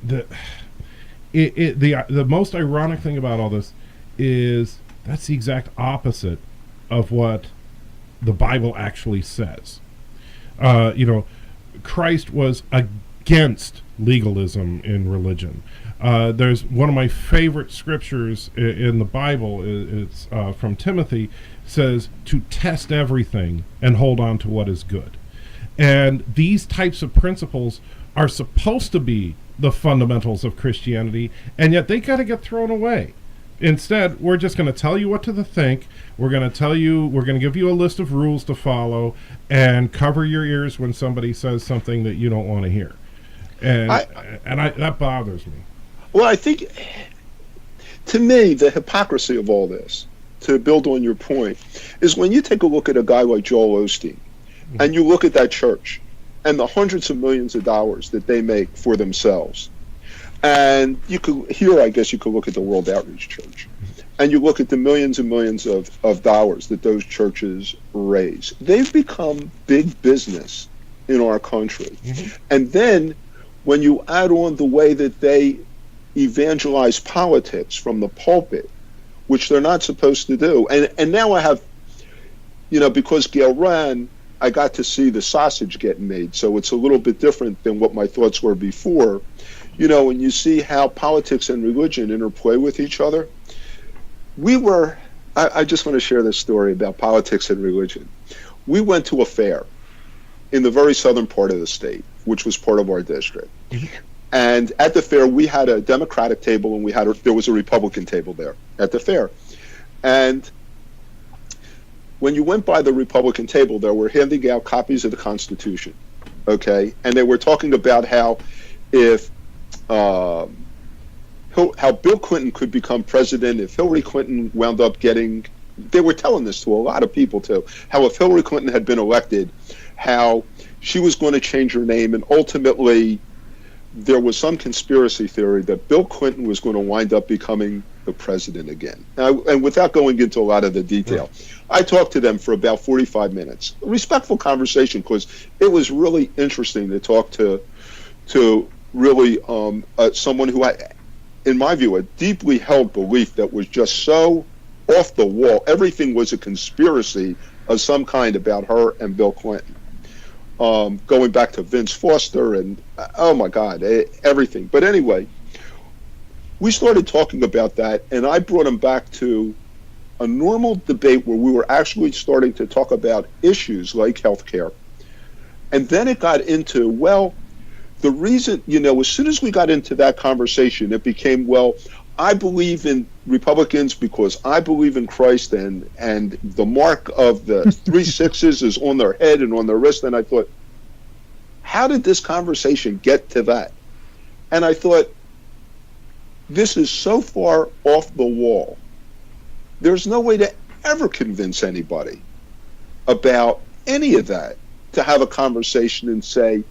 The most ironic thing about all this is that's the exact opposite of what the Bible actually says. Christ was against legalism in religion. There's one of my favorite scriptures in the Bible. It's from Timothy. Says to test everything and hold on to what is good. And these types of principles are supposed to be the fundamentals of Christianity, and yet they got to get thrown away. Instead, we're just going to tell you what to think. We're going to give you a list of rules to follow, and cover your ears when somebody says something that you don't want to hear. And that bothers me. Well, I think, to me, the hypocrisy of all this, to build on your point, is when you take a look at a guy like Joel Osteen, and you look at that church, and the hundreds of millions of dollars that they make for themselves. And you could look at the World Outreach Church, and you look at the millions and millions of dollars that those churches raise. They've become big business in our country. And then when you add on the way that they evangelize politics from the pulpit, which they're not supposed to do. And now I have, because Gail ran, I got to see the sausage getting made. So it's a little bit different than what my thoughts were before. When you see how politics and religion interplay with each other. I just want to share this story about politics and religion. We went to a fair in the very southern part of the state, which was part of our district. And at the fair, we had a Democratic table, and there was a Republican table there at the fair. And when you went by the Republican table, they were handing out copies of the Constitution, okay? And they were talking about how how Bill Clinton could become president if Hillary Clinton wound up getting, they were telling this to a lot of people too, how if Hillary Clinton had been elected, how she was going to change her name, and ultimately there was some conspiracy theory that Bill Clinton was going to wind up becoming the president again. And without going into a lot of the detail, I talked to them for about 45 minutes. A respectful conversation, because it was really interesting to talk to really someone who had, in my view, a deeply held belief that was just so off the wall. Everything was a conspiracy of some kind about her and Bill Clinton. Going back to Vince Foster and, oh my God, everything. But anyway, we started talking about that, and I brought him back to a normal debate where we were actually starting to talk about issues like healthcare. And then it got into, well, the reason, as soon as we got into that conversation, it became, well, I believe in Republicans because I believe in Christ, and the mark of the 3 6s is on their head and on their wrist. And I thought, how did this conversation get to that? And I thought, this is so far off the wall. There's no way to ever convince anybody about any of that, to have a conversation and say,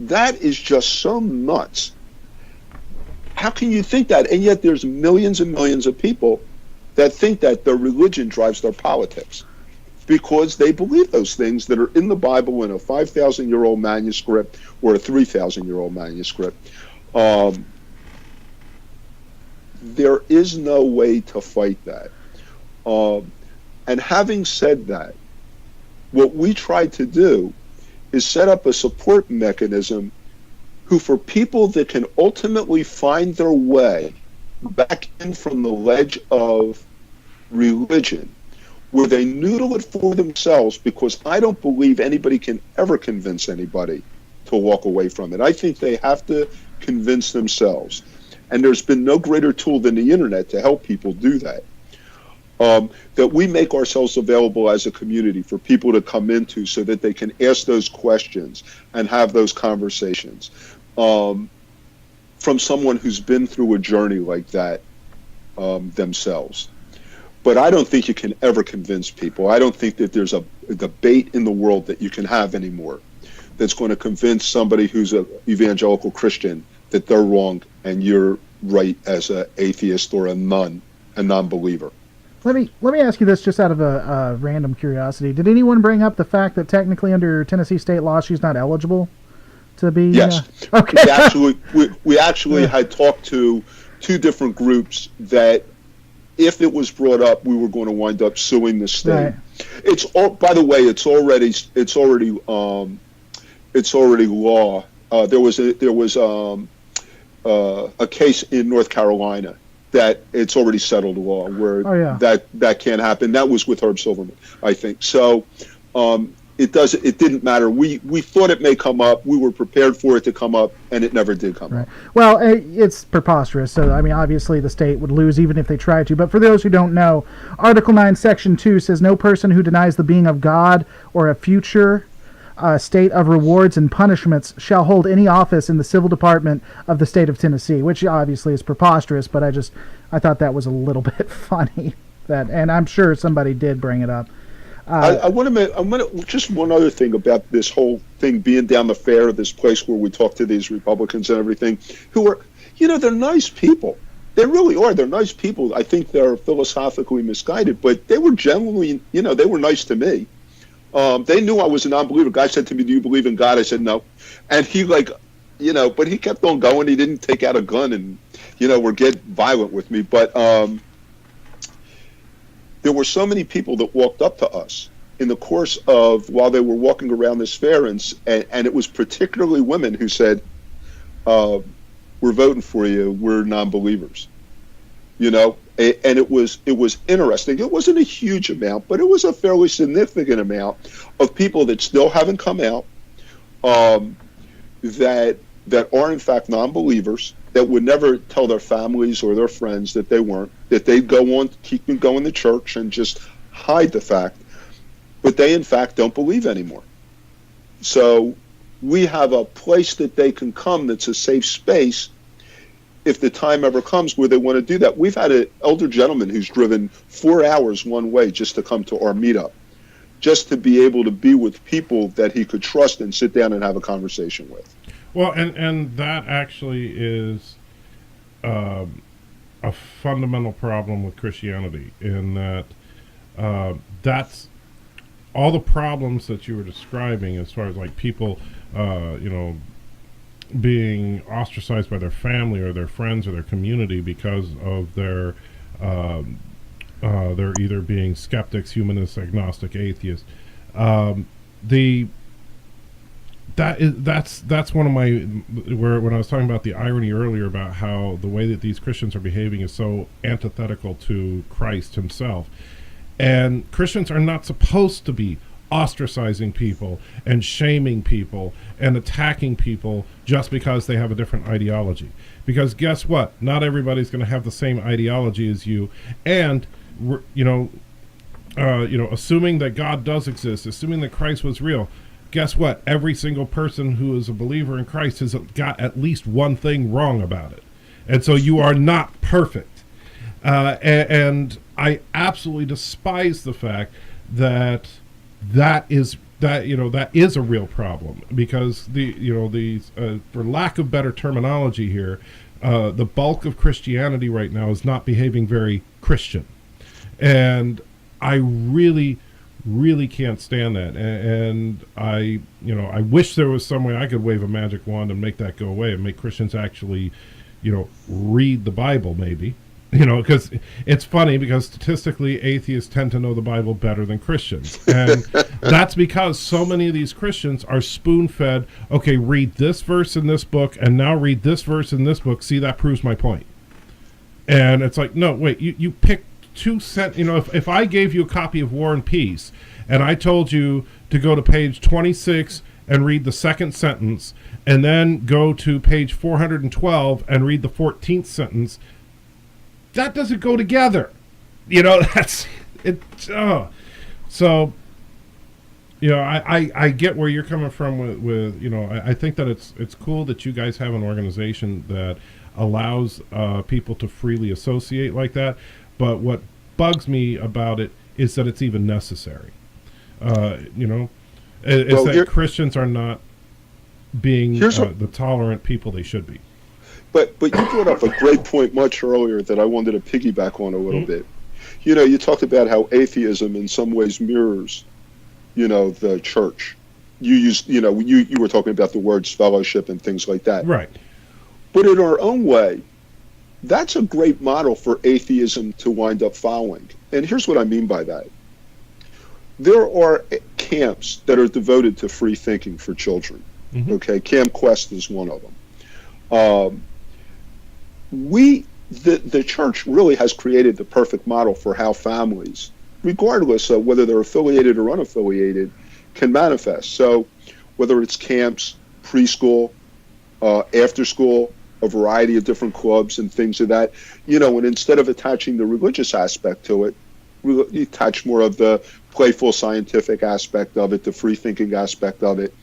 that is just so nuts. How can you think that? And yet there's millions and millions of people that think that their religion drives their politics, because they believe those things that are in the Bible in a 5,000-year-old manuscript or a 3,000-year-old manuscript. There is no way to fight that. And having said that, what we tried to do is set up a support mechanism for people that can ultimately find their way back in from the ledge of religion, where they noodle it for themselves, because I don't believe anybody can ever convince anybody to walk away from it. I think they have to convince themselves. And there's been no greater tool than the internet to help people do that. That we make ourselves available as a community for people to come into so that they can ask those questions and have those conversations from someone who's been through a journey like that themselves. But I don't think you can ever convince people. I don't think that there's a debate in the world that you can have anymore that's going to convince somebody who's an evangelical Christian that they're wrong and you're right as an atheist or a non-believer. Let me ask you this just out of a random curiosity. Did anyone bring up the fact that technically under Tennessee state law she's not eligible to be? Yes. Okay. We actually had talked to 2 different groups that if it was brought up, we were going to wind up suing the state. Right. It's all, by the way, it's already law. There was a case in North Carolina that it's already settled law where that can't happen. That was with Herb Silverman, I think. So it didn't matter. We thought it may come up. We were prepared for it to come up, and it never did come up. Well, it's preposterous. So, I mean, obviously the state would lose even if they tried to. But for those who don't know, Article 9, Section 2 says no person who denies the being of God or a future state of rewards and punishments shall hold any office in the civil department of the state of Tennessee, which obviously is preposterous, but I thought that was a little bit funny. And I'm sure somebody did bring it up. I want to just one other thing about this whole thing being down the fair, this place where we talk to these Republicans and everything, who are, they're nice people. They really are. They're nice people. I think they're philosophically misguided, but they were genuinely, they were nice to me. They knew I was a non-believer. Guy said to me, "Do you believe in God?" I said no, and he but he kept on going. He didn't take out a gun and or get violent with me, but. There were so many people that walked up to us in the course of while they were walking around this fair, and it was particularly women who said, "We're voting for you. We're non-believers." And it was interesting. It wasn't a huge amount, but it was a fairly significant amount of people that still haven't come out, that are in fact non-believers, that would never tell their families or their friends that they weren't, that they'd go on, keep going to church and just hide the fact, but they in fact don't believe anymore. So we have a place that they can come that's a safe space if the time ever comes where they want to do that. We've had an elder gentleman who's driven 4 hours one way just to come to our meetup, just to be able to be with people that he could trust and sit down and have a conversation with. Well, and that actually is a fundamental problem with Christianity, in that that's all the problems that you were describing as far as like people, being ostracized by their family or their friends or their community because of their they're either being skeptics, humanists, agnostic, atheists. That's one of my when I was talking about the irony earlier about how the way that these Christians are behaving is so antithetical to Christ himself. And Christians are not supposed to be ostracizing people and shaming people and attacking people just because they have a different ideology. Because guess what? Not everybody's going to have the same ideology as you. And assuming that God does exist, assuming that Christ was real, guess what? Every single person who is a believer in Christ has got at least one thing wrong about it. And so you are not perfect. And I absolutely despise the fact that is a real problem, because for lack of better terminology here, the bulk of Christianity right now is not behaving very Christian. And I really can't stand that, and I wish there was some way I could wave a magic wand and make that go away and make Christians actually, read the Bible, maybe, because it's funny, because statistically atheists tend to know the Bible better than Christians, and that's because so many of these Christians are spoon-fed. Okay, read this verse in this book, and now read this verse in this book. See, that proves my point. And it's like, no, wait, you picked 2 cents. If I gave you a copy of War and Peace and I told you to go to page 26 and read the second sentence, and then go to page 412 and read the 14th sentence, that doesn't go together. That's it. So, I get where you're coming from with I think that it's cool that you guys have an organization that allows people to freely associate like that. But what bugs me about it is that it's even necessary. That Christians are not being the tolerant people they should be. But you brought up a great point much earlier that I wanted to piggyback on a little bit. You talked about how atheism in some ways mirrors, the church. You were talking about the words fellowship and things like that. Right. But in our own way, that's a great model for atheism to wind up following. And here's what I mean by that. There are camps that are devoted to free thinking for children. Mm-hmm. Okay, Camp Quest is one of them. The church really has created the perfect model for how families, regardless of whether they're affiliated or unaffiliated, can manifest. So whether it's camps, preschool, after school, a variety of different clubs and things of that, and instead of attaching the religious aspect to it, you attach more of the playful scientific aspect of it, the free thinking aspect of it.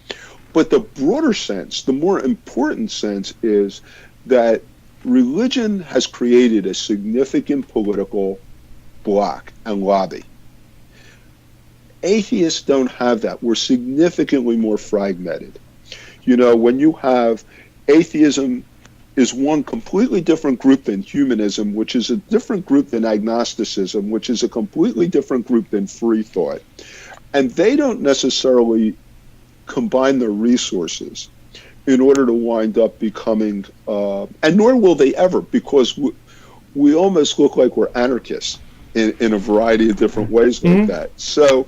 But the broader sense, the more important sense, is that religion has created a significant political block and lobby. Atheists don't have that. We're significantly more fragmented. When you have atheism is one completely different group than humanism, which is a different group than agnosticism, which is a completely different group than free thought. And they don't necessarily combine their resources in order to wind up becoming, and nor will they ever, because we almost look like we're anarchists in a variety of different ways like that. So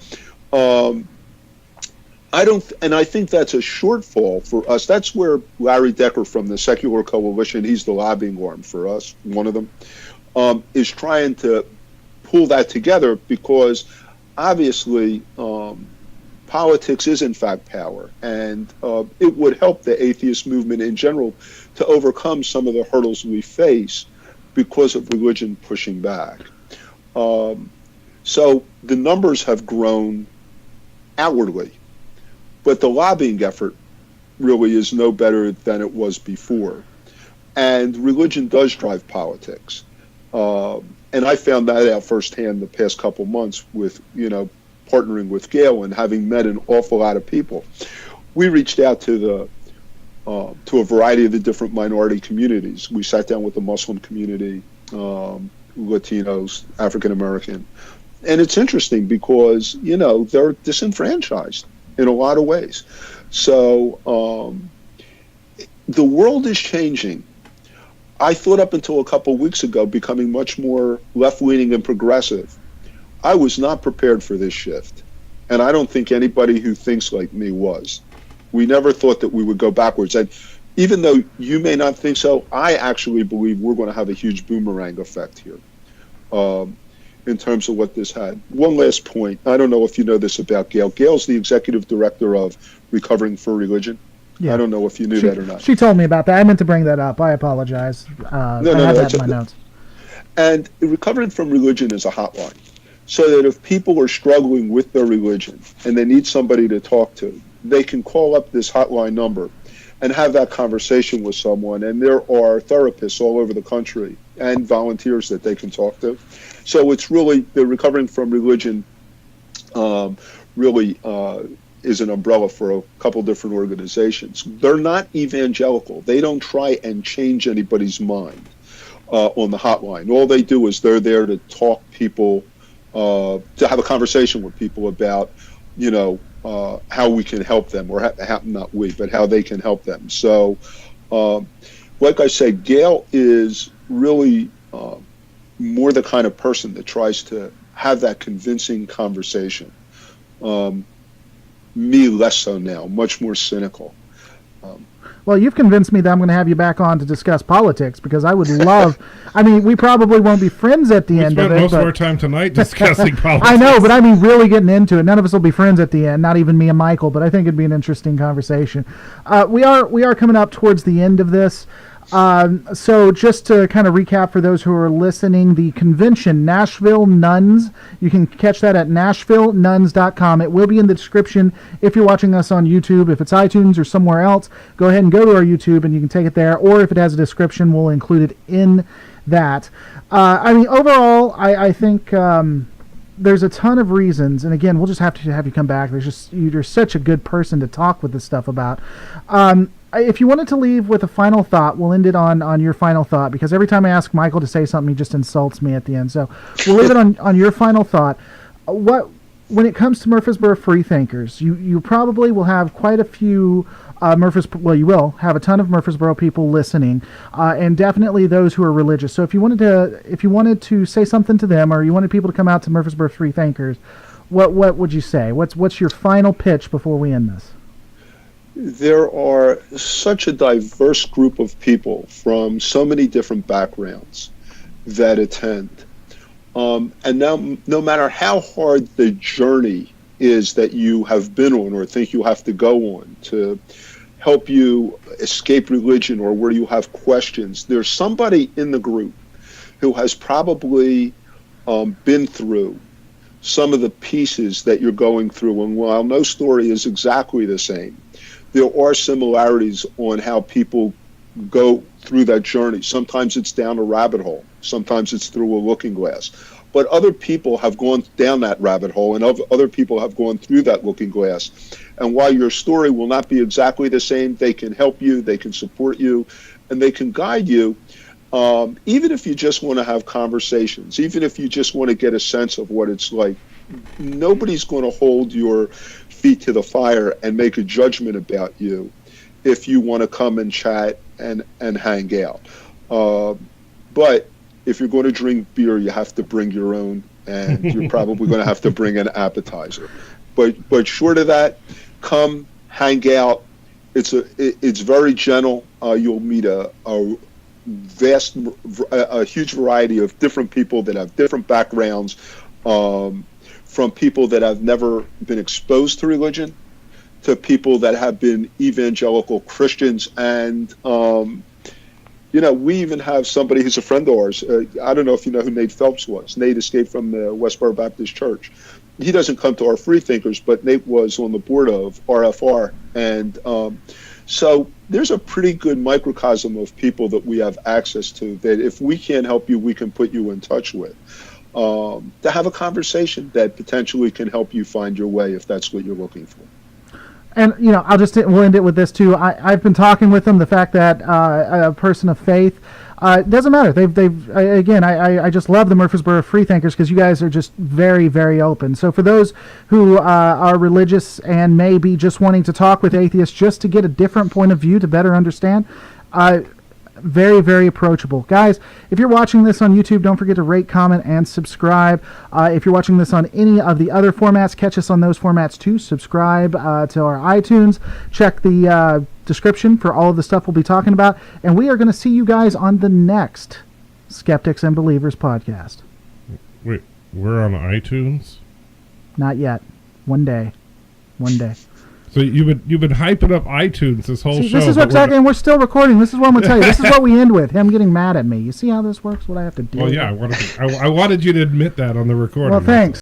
I think that's a shortfall for us. That's where Larry Decker from the Secular Coalition, he's the lobbying arm for us, one of them, is trying to pull that together, because obviously politics is in fact power, and it would help the atheist movement in general to overcome some of the hurdles we face because of religion pushing back. So the numbers have grown outwardly, but the lobbying effort really is no better than it was before. And religion does drive politics. And I found that out firsthand the past couple months with, partnering with Gail and having met an awful lot of people. We reached out to a variety of the different minority communities. We sat down with the Muslim community, Latinos, African American. And it's interesting because, they're disenfranchised in a lot of ways. So the world is changing. I thought up until a couple of weeks ago becoming much more left-leaning and progressive. I was not prepared for this shift. And I don't think anybody who thinks like me was. We never thought that we would go backwards. And even though you may not think so, I actually believe we're going to have a huge boomerang effect here. In terms of what this had. One last point. I don't know if you know this about Gail. Gail's the executive director of Recovering for Religion. Yeah. I don't know if you knew that or not. She told me about that. I meant to bring that up. I apologize. I have that in my notes. And Recovering from Religion is a hotline. So that if people are struggling with their religion and they need somebody to talk to, they can call up this hotline number and have that conversation with someone. And there are therapists all over the country and volunteers that they can talk to. So it's really, the Recovering from Religion really is an umbrella for a couple different organizations. They're not evangelical. They don't try and change anybody's mind on the hotline. All they do is they're there to talk people, to have a conversation with people about, how we can help them, or not we, but how they can help them. So, like I said, Gail is really more the kind of person that tries to have that convincing conversation. Me less so now, much more cynical. Well, you've convinced me that I'm going to have you back on to discuss politics, because I would love. I mean, we probably won't be friends at the end of it. We spent most of our time tonight discussing politics. I know, but I mean, really getting into it. None of us will be friends at the end. Not even me and Michael. But I think it'd be an interesting conversation. We are coming up towards the end of this. So just to kind of recap for those who are listening, the convention, Nashville Nuns, you can catch that at nashvillenuns.com. It will be in the description if you're watching us on YouTube. If it's iTunes or somewhere else, go ahead and go to our YouTube and you can take it there. Or if it has a description, we'll include it in that. I mean, overall, I think there's a ton of reasons. And again, we'll just have to have you come back. You're such a good person to talk with this stuff about. If you wanted to leave with a final thought, we'll end it on your final thought, because every time I ask Michael to say something, he just insults me at the end. So we'll leave it on your final thought. When it comes to Murfreesboro Freethinkers, you probably will have quite a few you will have a ton of Murfreesboro people listening, and definitely those who are religious. So if you wanted to say something to them, or you wanted people to come out to Murfreesboro Freethinkers, what would you say? What's your final pitch before we end this? There are such a diverse group of people from so many different backgrounds that attend. And now, no matter how hard the journey is that you have been on or think you have to go on to help you escape religion, or where you have questions, there's somebody in the group who has probably been through some of the pieces that you're going through. And while no story is exactly the same, there are similarities on how people go through that journey. Sometimes it's down a rabbit hole. Sometimes it's through a looking glass. But other people have gone down that rabbit hole, and other people have gone through that looking glass. And while your story will not be exactly the same, they can help you, they can support you, and they can guide you. Even if you just want to have conversations, even if you just want to get a sense of what it's like, nobody's going to hold your feet to the fire and make a judgment about you if you want to come and chat and hang out. But if you're going to drink beer, you have to bring your own, and you're probably going to have to bring an appetizer. But short of that, come hang out. It's very gentle. You'll meet a huge variety of different people that have different backgrounds. From people that have never been exposed to religion to people that have been evangelical Christians. And, we even have somebody who's a friend of ours. I don't know if you know who Nate Phelps was. Nate escaped from the Westboro Baptist Church. He doesn't come to our Freethinkers, but Nate was on the board of RFR. And so there's a pretty good microcosm of people that we have access to that if we can't help you, we can put you in touch with. To have a conversation that potentially can help you find your way if that's what you're looking for. And we'll end it with this too. I've been talking with them. The fact that a person of faith, it doesn't matter. I just love the Murfreesboro Freethinkers because you guys are just very, very open. So for those who are religious and maybe just wanting to talk with atheists just to get a different point of view to better understand, very, very approachable. Guys, if you're watching this on YouTube, don't forget to rate, comment, and subscribe. If you're watching this on any of the other formats, catch us on those formats too. Subscribe to our iTunes. Check the description for all of the stuff we'll be talking about. And we are going to see you guys on the next Skeptics and Believers podcast. Wait, we're on iTunes? Not yet. One day. So you've been hyping up iTunes this whole show. This is exactly, and we're still recording. This is what I'm going to tell you. This is what we end with. Him getting mad at me. You see how this works? What I have to do? Well, yeah, I wanted you to admit that on the recording. Well, thanks.